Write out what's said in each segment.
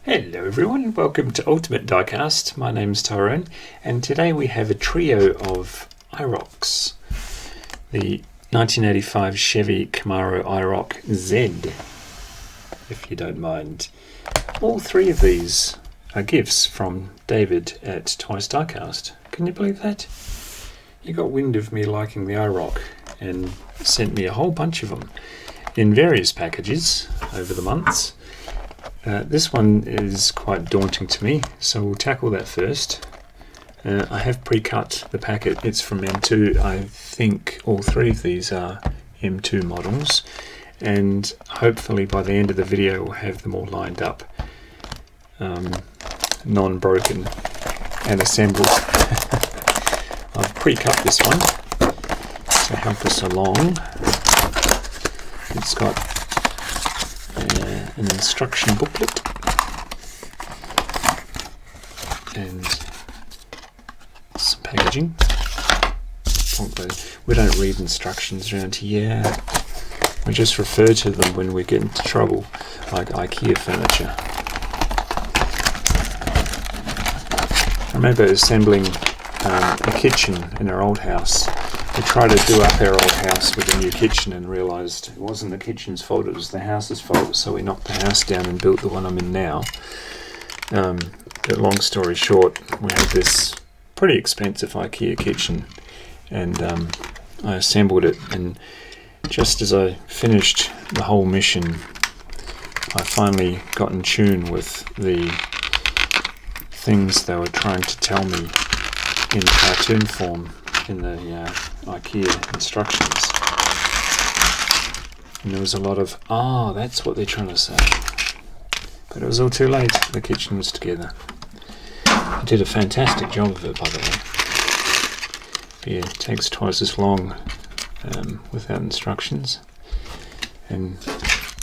Hello everyone, welcome to Ultimate Diecast. My name's Tyrone, and today we have a trio of IROCs. The 1985 Chevy Camaro IROC Z, if you don't mind. All three of these are gifts from David at TWYCE Diecast. Can you believe that? He got wind of me liking the IROC and sent me a whole bunch of them in various packages over the months. This one is quite daunting to me, so we'll tackle that first. I have pre-cut the packet. It's from M2. I think all three of these are M2 models, and hopefully by the end of the video we'll have them all lined up, non-broken and assembled. I've pre-cut this one to help us along. It's got an instruction booklet and some packaging. We don't read instructions around here. We just refer to them when we get into trouble, like IKEA furniture. I remember assembling a kitchen in our old house. We tried to do up our old house with a new kitchen and realised it wasn't the kitchen's fault, it was the house's fault, so we knocked the house down and built the one I'm in now. But long story short, we had this pretty expensive IKEA kitchen, and I assembled it, and just as I finished the whole mission, I finally got in tune with the things they were trying to tell me in cartoon form in the IKEA instructions. And there was a lot of, that's what they're trying to say. But it was all too late. The kitchen was together. I did a fantastic job of it, by the way. But yeah, it takes twice as long without instructions. And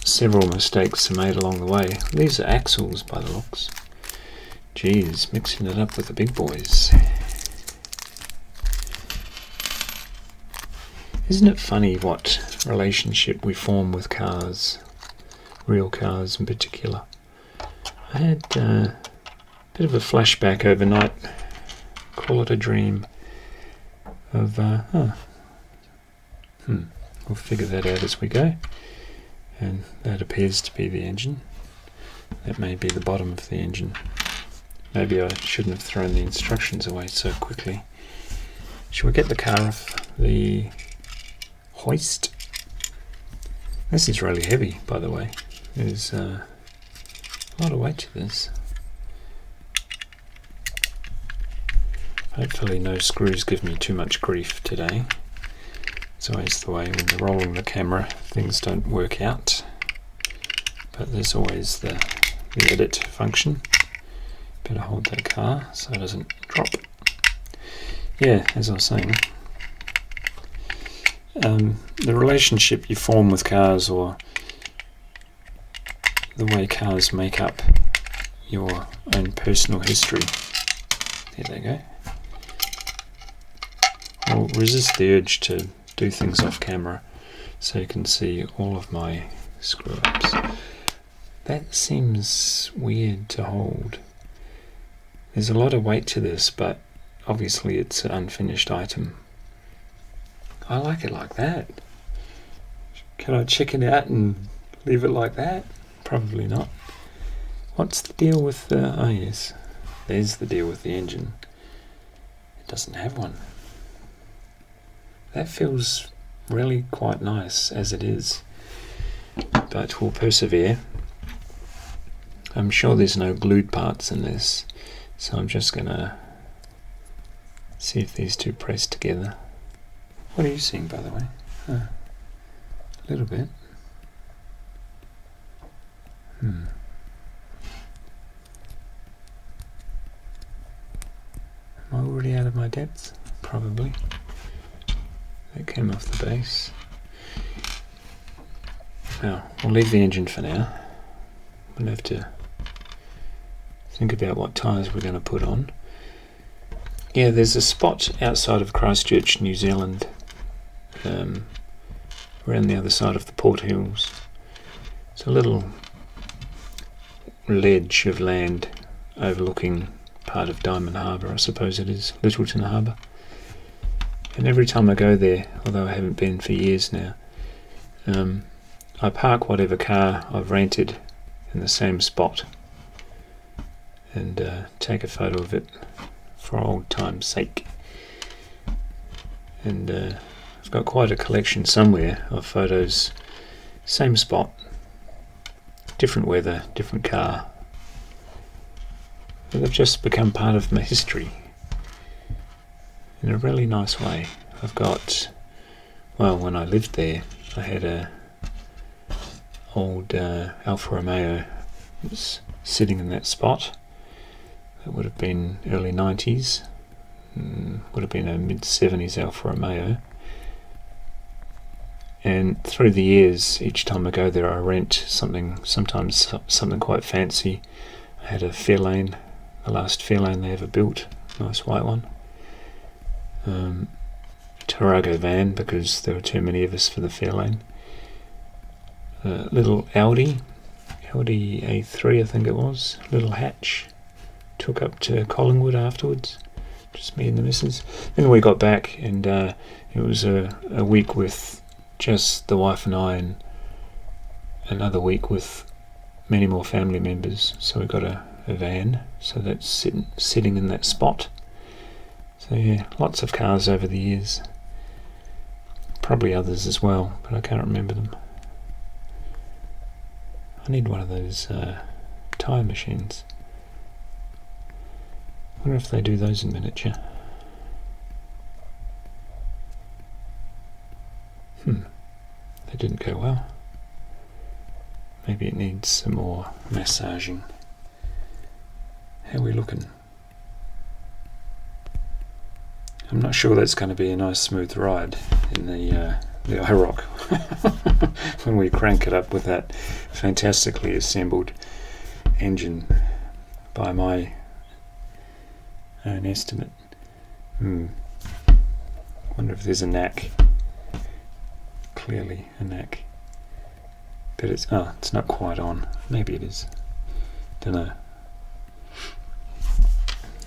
several mistakes are made along the way. These are axles by the looks. Geez, mixing it up with the big boys. Isn't it funny what relationship we form with cars, real cars in particular? I had a bit of a flashback overnight, call it a dream, of, we'll figure that out as we go. And that appears to be the engine. That may be the bottom of the engine. Maybe I shouldn't have thrown the instructions away so quickly. Shall we get the car off the hoist? This is really heavy, by the way. There's a lot of weight to this. Hopefully no screws give me too much grief today. It's always the way when you're rolling the camera, things don't work out. But there's always the edit function. Better hold that car so it doesn't drop. Yeah, as I was saying, the relationship you form with cars, or the way cars make up your own personal history. There they go. I'll resist the urge to do things off camera so you can see all of my screw ups. That seems weird to hold. There's a lot of weight to this, but obviously it's an unfinished item. I like it like that. Can I check it out and leave it like that? Probably not. What's the deal with the... oh yes, there's the deal with the engine. It doesn't have one. That feels really quite nice as it is. But we'll persevere. I'm sure there's no glued parts in this, so I'm just gonna see if these two press together. What are you seeing, by the way? A little bit. Am I already out of my depth? Probably. That came off the base. Now, we'll leave the engine for now. We'll have to think about what tyres we're going to put on. Yeah, there's a spot outside of Christchurch, New Zealand, around the other side of the Port Hills. It's a little ledge of land overlooking part of Diamond Harbour, I suppose it is, Littleton Harbour. And every time I go there, although I haven't been for years now, I park whatever car I've rented in the same spot and take a photo of it for old time's sake. And I've got quite a collection somewhere of photos, same spot, different weather, different car. But they've just become part of my history in a really nice way. I've got, well, when I lived there, I had a old Alfa Romeo that was sitting in that spot. It would have been early 90s, would have been a mid-70s Alfa Romeo. And through the years, each time I go there, I rent something, sometimes something quite fancy. I had a Fairlane, the last Fairlane they ever built, nice white one. Tarago van, because there were too many of us for the Fairlane. Little Audi A3 I think it was, little hatch. Took up to Collingwood afterwards, just me and the missus. Then we got back and it was a week with just the wife and I, and another week with many more family members. So we got a van, so that's sitting in that spot. So yeah, lots of cars over the years. Probably others as well, but I can't remember them. I need one of those tyre machines. I wonder if they do those in miniature. They didn't go well. Maybe it needs some more massaging. How are we looking? I'm not sure that's going to be a nice smooth ride in the IROC when we crank it up with that fantastically assembled engine by my own estimate. Wonder if there's a knack. Clearly a knack. But it's not quite on. Maybe it is. Don't know.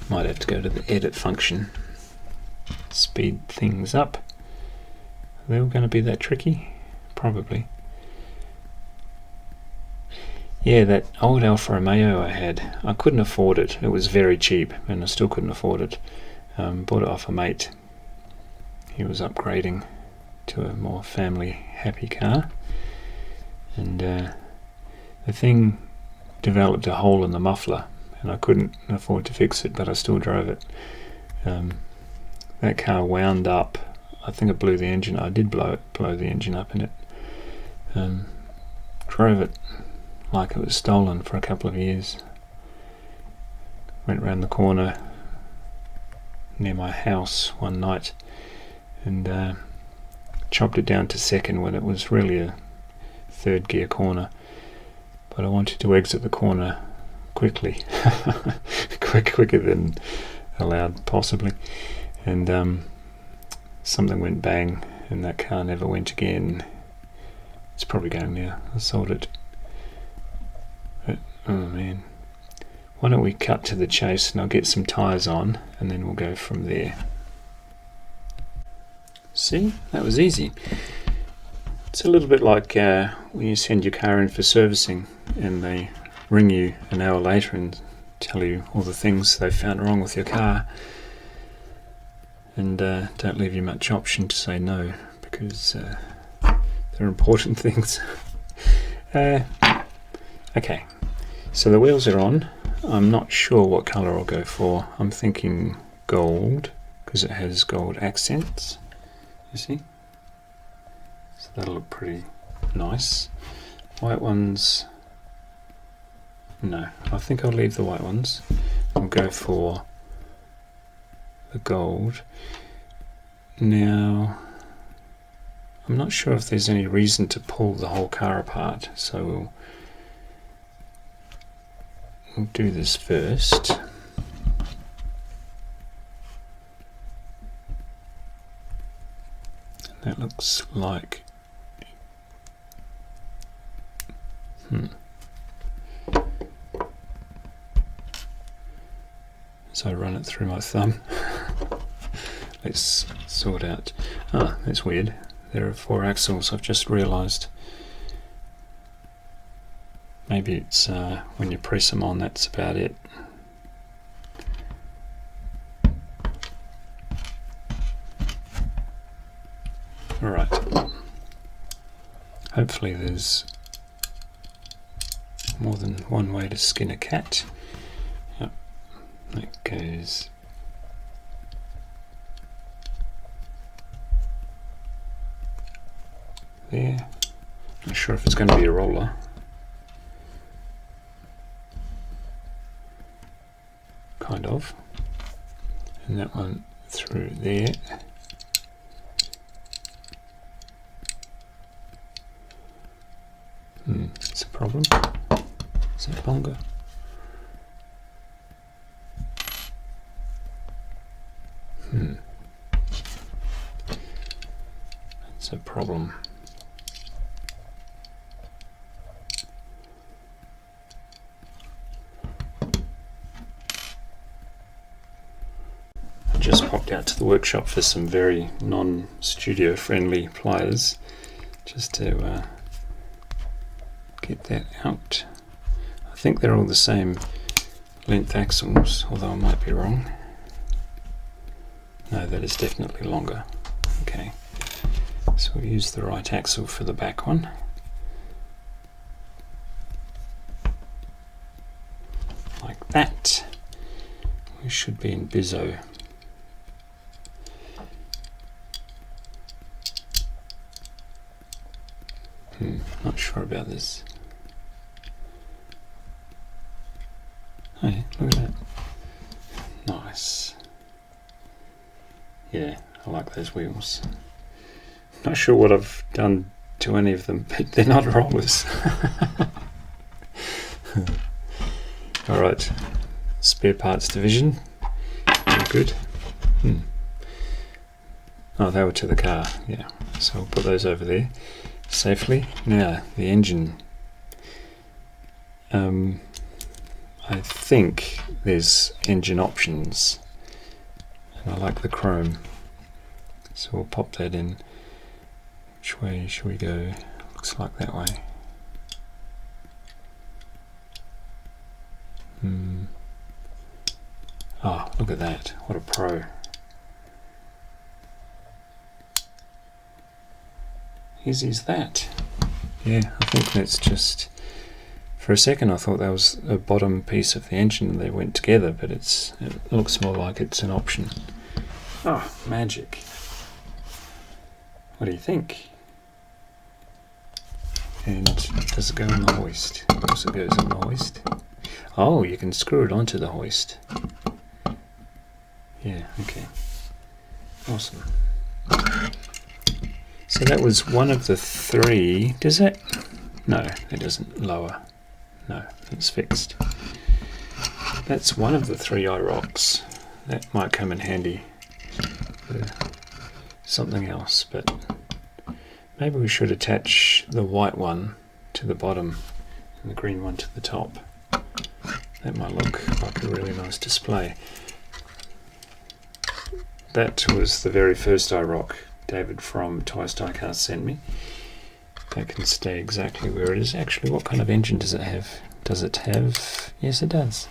Might have to go to the edit function. Speed things up. Are they all going to be that tricky? Probably. Yeah, that old Alfa Romeo I had, I couldn't afford it. It was very cheap and I still couldn't afford it. Bought it off a mate. He was upgrading to a more family happy car, and the thing developed a hole in the muffler and I couldn't afford to fix it, but I still drove it. That car wound up. I think it blew the engine. I did blow the engine up in it. Drove it like it was stolen for a couple of years. Went round the corner near my house one night and chopped it down to second when it was really a third gear corner, but I wanted to exit the corner quickly, quicker than allowed possibly, and something went bang and that car never went again. It's probably going now. I sold it. But, oh man, why don't we cut to the chase and I'll get some tyres on and then we'll go from there. See, that was easy. It's a little bit like when you send your car in for servicing and they ring you an hour later and tell you all the things they found wrong with your car, and don't leave you much option to say no, because they're important things. Okay, so the wheels are on. I'm not sure what colour I'll go for. I'm thinking gold, because it has gold accents, you see? So that'll look pretty nice. White ones, no, I think I'll leave the white ones. I'll go for the gold. Now, I'm not sure if there's any reason to pull the whole car apart, so we'll do this first. That looks like so I run it through my thumb. Let's sort out. Ah, that's weird. There are 4 axles. I've just realised. Maybe it's when you press them on, that's about it. Alright. Hopefully there's more than one way to skin a cat. Yep. That goes there. Not sure if it's going to be a roller. Kind of. And that one through there. It's a problem. Is it longer? It's a problem. I just popped out to the workshop for some very non-studio friendly pliers, just to get that out. I think they're all the same length axles, although I might be wrong. No, that is definitely longer. Okay, so we'll use the right axle for the back one. Like that. We should be in Bizzo. Not sure about this. Oh yeah, look at that. Nice. Yeah, I like those wheels. Not sure what I've done to any of them, but they're not rollers. Alright, spare parts division. Good. Oh, they were to the car, yeah. So we'll put those over there safely. Now, the engine. I think there's engine options, and I like the chrome, so we'll pop that in. Which way should we go? Looks like that way. Oh, look at that, what a pro. Easy as that. Yeah, I think that's just, for a second I thought that was a bottom piece of the engine, they went together, but it looks more like it's an option. Oh, magic. What do you think? And does it go on the hoist? Of course it goes on the hoist. Oh, you can screw it onto the hoist. Yeah, okay. Awesome. So that was one of the 3. Does that? No, it doesn't lower. No, it's fixed. That's one of the 3 IROCs. That might come in handy for something else, but maybe we should attach the white one to the bottom and the green one to the top. That might look like a really nice display. That was the very first IROC David from TWYCE Diecast sent me. That can stay exactly where it is. Actually, what kind of engine does it have? Does it have... Yes, it does.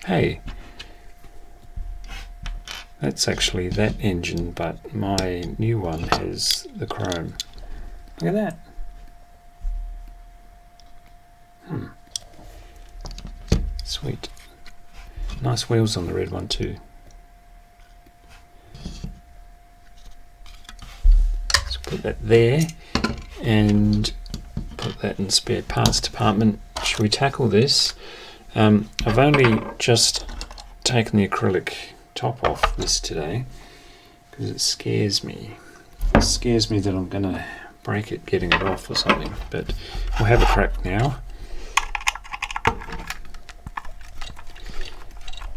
Hey! That's actually that engine, but my new one has the chrome. Look at that. Sweet. Nice wheels on the red one too. So put that there and put that in spare parts department. Should we tackle this? I've only just taken the acrylic top off this today because it scares me. It scares me that I'm going to break it getting it off or something, but we'll have a crack now.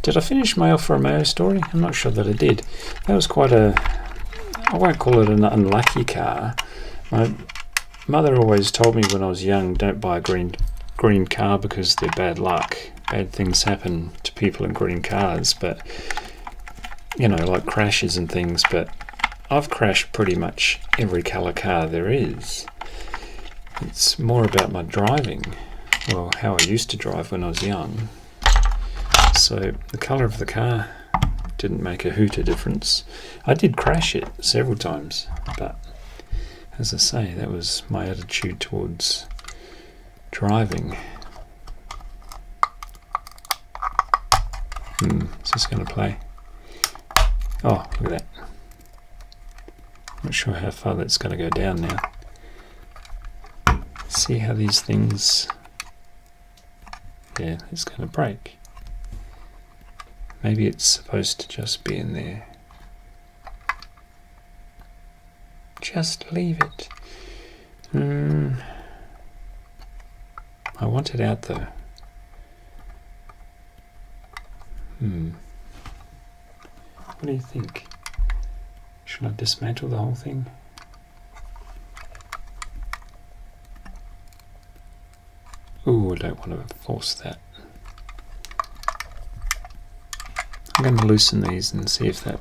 Did I finish my Alfa Romeo story? I'm not sure that I did. That was quite a, I won't call it an unlucky car. My mother always told me when I was young, don't buy a green car because they're bad luck. bad things happen to people in green cars, but you know, like crashes and things. But I've crashed pretty much every colour car there is. It's more about my driving, well, how I used to drive when I was young. So the colour of the car didn't make a hoot of difference. I did crash it several times, but as I say, that was my attitude towards driving. Is this going to play? Oh, look at that. Not sure how far that's going to go down now. See how these things... Yeah, it's going to break. Maybe it's supposed to just be in there. Just leave it. I want it out though. What do you think? Should I dismantle the whole thing? Ooh, I don't want to force that. I'm going to loosen these and see if that...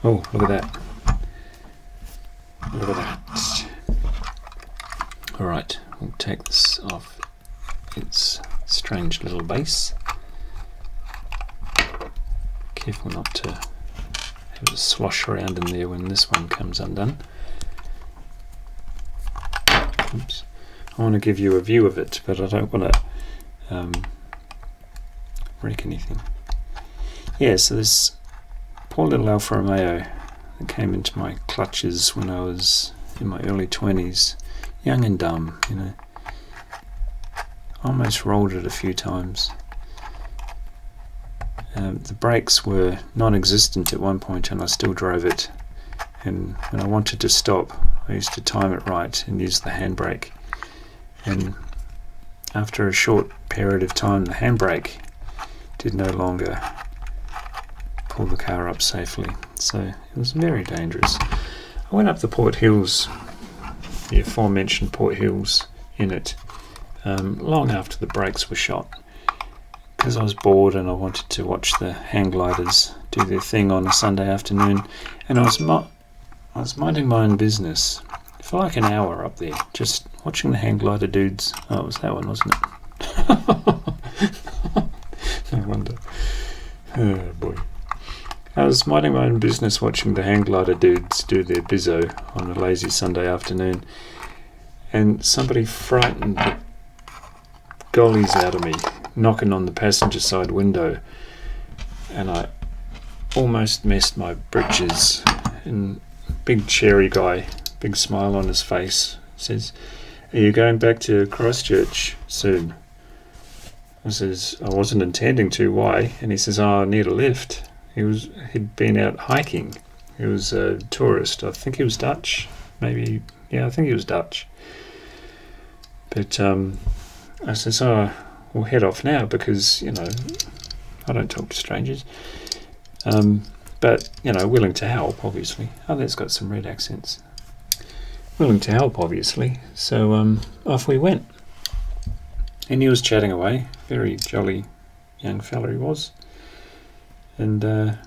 Oh, look at that. Look at that. Alright, we'll take this off its strange little base. Careful not to have it slosh around in there when this one comes undone. Oops. I want to give you a view of it, but I don't want to wreck anything. Yeah, so this poor little Alfa Romeo that came into my clutches when I was in my early 20s, young and dumb, you know. Almost rolled it a few times. The brakes were non-existent at one point and I still drove it, and when I wanted to stop I used to time it right and use the handbrake, and after a short period of time the handbrake did no longer pull the car up safely, so it was very dangerous. I went up the Port Hills, the aforementioned Port Hills in it, long after the brakes were shot, because I was bored and I wanted to watch the hang gliders do their thing on a Sunday afternoon, and I was minding my own business for like an hour up there, just watching the hang glider dudes. Oh, it was that one, wasn't it? No wonder. Oh boy. I was minding my own business watching the hang glider dudes do their bizzo on a lazy Sunday afternoon, and somebody frightened the gollies out of me, knocking on the passenger side window, and I almost messed my britches. And big cherry guy, big smile on his face, says, "Are you going back to Christchurch soon?" I says, "I wasn't intending to, why?" And he says, "Oh, I need a lift." He'd been out hiking. He was a tourist. I think he was Dutch. Maybe, yeah, I think he was Dutch. But I says, "Oh, we'll head off now because, you know, I don't talk to strangers." But, you know, willing to help, obviously. Oh, that's got some red accents. Willing to help, obviously. So off we went. And he was chatting away. Very jolly young fella he was. And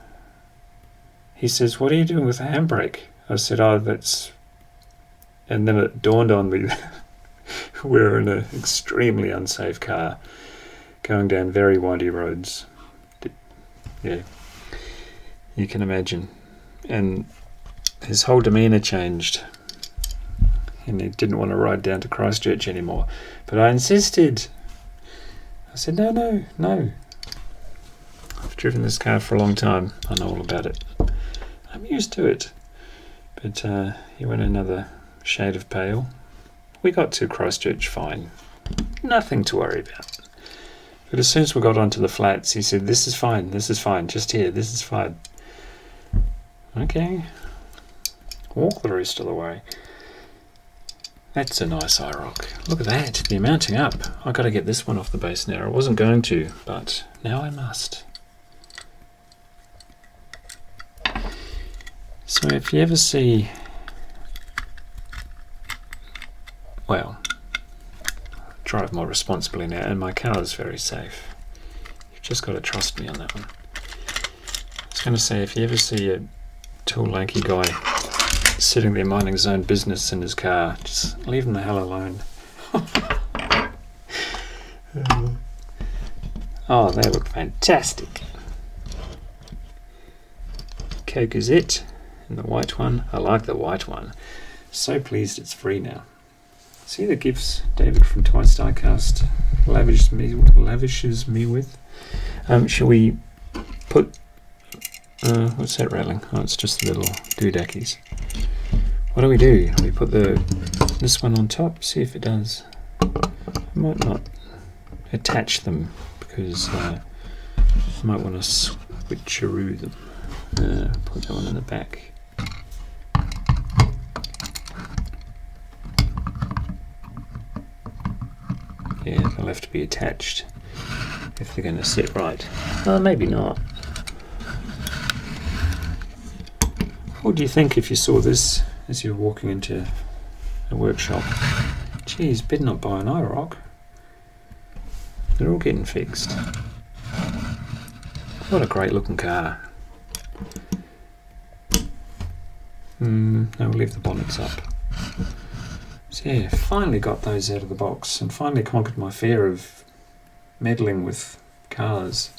he says, "What are you doing with the handbrake?" I said, "Oh, that's..." And then it dawned on me we're in an extremely unsafe car going down very windy roads. Yeah, you can imagine. And his whole demeanour changed, and he didn't want to ride down to Christchurch anymore. But I insisted. I said, no. I've driven this car for a long time. I know all about it. I'm used to it. But he went another shade of pale. We got to Christchurch fine. Nothing to worry about. But as soon as we got onto the flats, he said, this is fine, just here, this is fine." Okay. Walk the rest of the way. That's a nice IROC. Look at that, they're mounting up. I've got to get this one off the base now. I wasn't going to, but now I must. So if you ever see, well, drive more responsibly now, and my car is very safe. You've just got to trust me on that one. I was going to say, if you ever see a tall, lanky guy sitting there minding his own business in his car, just leave him the hell alone. Oh, they look fantastic. Coke is it, and the white one. I like the white one. So pleased it's free now. See the gifts David from TWYCE Diecast lavishes me with. Shall we put... what's that rattling? Oh, it's just the little doodackies. What do? We put this one on top, see if it does. I might not attach them because I might want to switcheroo them. Put that one in the back. Yeah, they'll have to be attached if they're going to sit right. Maybe not. What do you think if you saw this as you're walking into a workshop? Geez, better not buy an IROC. They're all getting fixed. What a great looking car. No, we'll leave the bonnets up. So yeah, finally got those out of the box and finally conquered my fear of meddling with cars.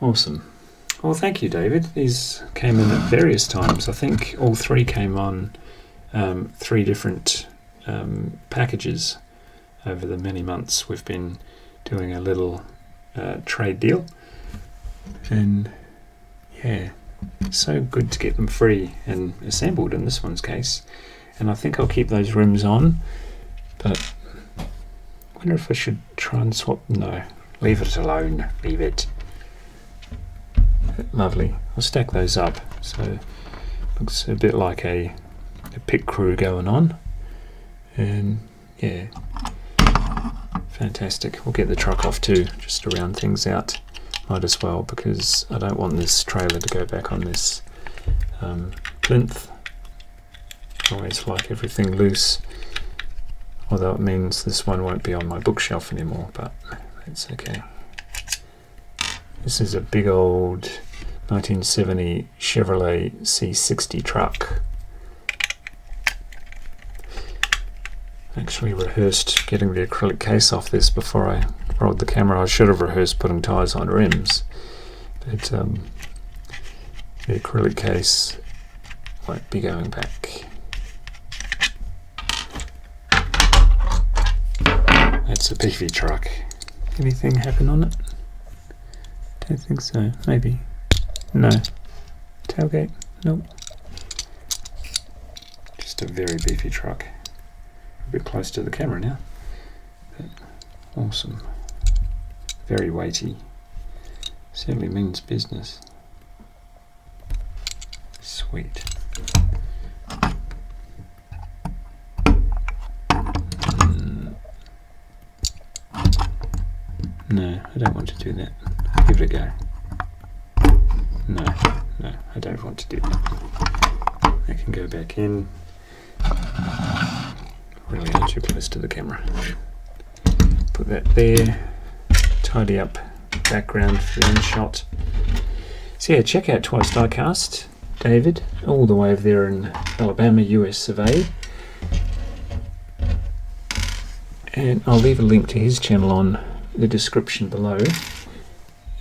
Awesome. Well, thank you, David. These came in at various times. I think all three came on 3 different packages over the many months we've been doing a little trade deal. And yeah, so good to get them free and assembled in this one's case. And I think I'll keep those rims on, but I wonder if I should try and swap. No, leave it alone. Leave it. Lovely. I'll stack those up so it looks a bit like a pit crew going on. And yeah, fantastic. We'll get the truck off too, just to round things out. Might as well, because I don't want this trailer to go back on this plinth. I always like everything loose, although it means this one won't be on my bookshelf anymore, but it's okay. This is a big old 1970 Chevrolet C60 truck. I actually rehearsed getting the acrylic case off this before I rolled the camera. I should have rehearsed putting tyres on rims, but the acrylic case won't be going back. That's a beefy truck. Anything happen on it? Don't think so. Maybe. No. Tailgate? Nope. Just a very beefy truck. A bit close to the camera now. But awesome. Very weighty. Certainly means business. Sweet. No, I don't want to do that. Give it a go. No, I don't want to do that. I can go back in. Really not too close to the camera. Put that there. Tidy up background for the in shot. So yeah, check out TWYCE Diecast. David, all the way over there in Alabama, US of A. And I'll leave a link to his channel on the description below,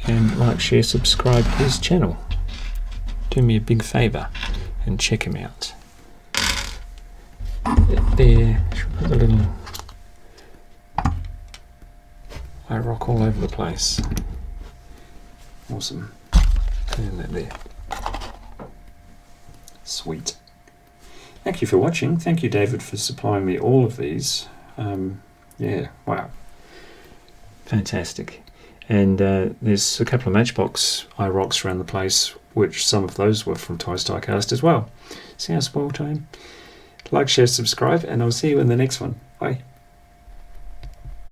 and like, share, subscribe to his channel. Do me a big favour and check him out. There, should put the little IROC all over the place. Awesome. And that there. Sweet. Thank you for watching. Thank you, David, for supplying me all of these. Yeah, wow. Fantastic. And there's a couple of Matchbox IROCs around the place, which some of those were from TWYCE Diecast as well. See how spoil time? Like, share, subscribe, and I'll see you in the next one. Bye.